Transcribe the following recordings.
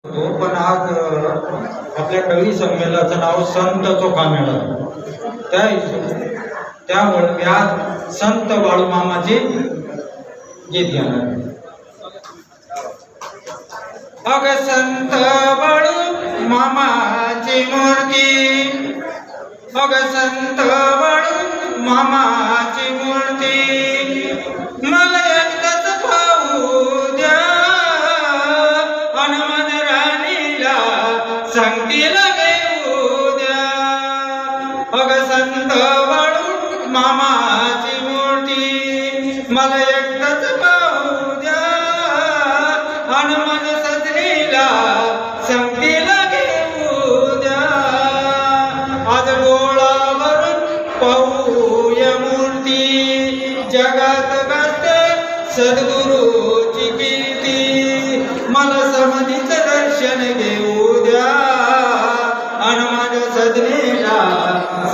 हो पण आज आपल्या कवी संमेलनाचं नाव संत चोखामेळा त्यामुळे मी आज संत बाळूमामाचे गीत घेणार. अग संत बाळू मामाची मूर्ती, अग संत बाळू मामाची मूर्ती मला एकदाच पाहू द्या हनुमान राणीला संगतीला घेऊ द्या. अग संत बाळू मामाची मूर्ती मला एकदाच पाहू द्या हनुमान सजनीला संगतीला घेऊ द्या. आज डोळावरून पाहूया मूर्ती जगात गाजते सद्गुरूची कीर्ती मला समाधीचं दर्शन घेऊ द्या आणि माझ्या सजनीला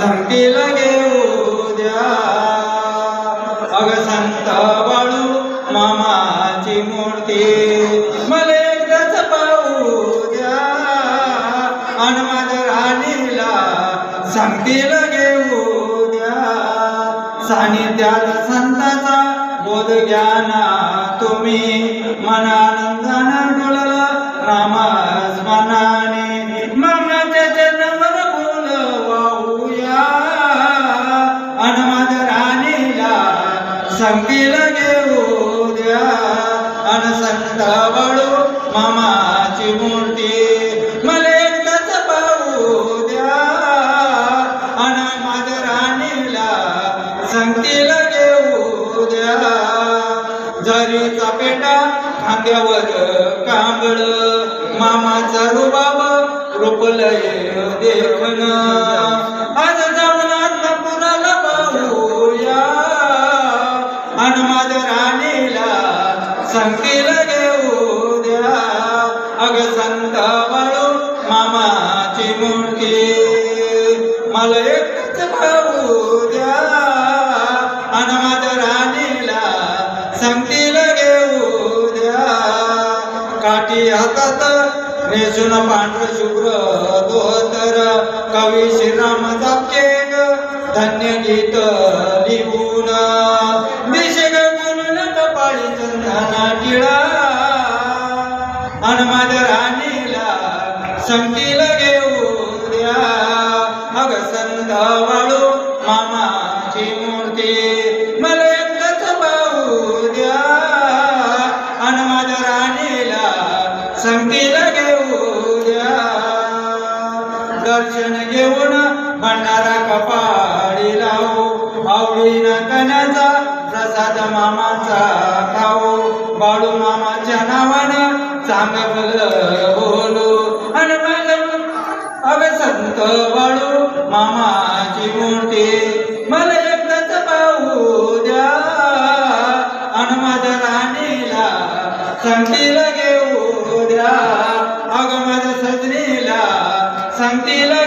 संगतीला घेऊ द्या. अग संत बाळू मामाची मूर्ती मला एकदाच पाहू द्या आणि माझ्या राणीला संगतीला घेऊ द्या. सानिध्यात संताचा बोध घ्याना तुम्ही मनानंदानं डोललं नामस्मरणाने मामाच्या चरणावर फुलं वाहूया आणि माझ्या राणीला संगतीला घेऊ द्या. आणि संत बाळू मामाची मूर्ती मला एकदाच पाहू द्या आणि माझ्या राणीला संगतीला घेऊ द्या. झरीचा पेटा खांद्यावर कांबळ मामाचा रुबाब रुपलय देखण आज जाऊन आत्मपुराला पाहूया आणि माझ्या राणीला संगतीला घेऊ द्या. अग संत बाळू मामाची मूर्ती मला एकच पाहू द्या आणि माझ्या राणीला संगतीला घेऊ द्या. काठी हातात नेसून पांढर शुभ्र धोतर कवी श्रीराम जापके धन्य गीत लिहून दिशेग बोलून कपाळी चंदना टिळा आणि माझ्या राणीला संगतीला घेऊ द्या. अग संत बाळू मामाची मूर्ती मला एकदाच पाहू द्या आणि माझ्या राणीला संगतीला घेऊ द्या. दर्शन घेऊन भंडारा कपाळी लावू आवडीनं कण्याचा प्रसाद मामाचा खाऊ बाळू मामाच्या नावानं चांगलं बोलू आणि अग संत बाळू मामाची मूर्ती मला एकदाच पाहू द्या आणि माझ्या राणीला संगतीला घेऊ द्या. अग माझ्या सजनीला संगतीला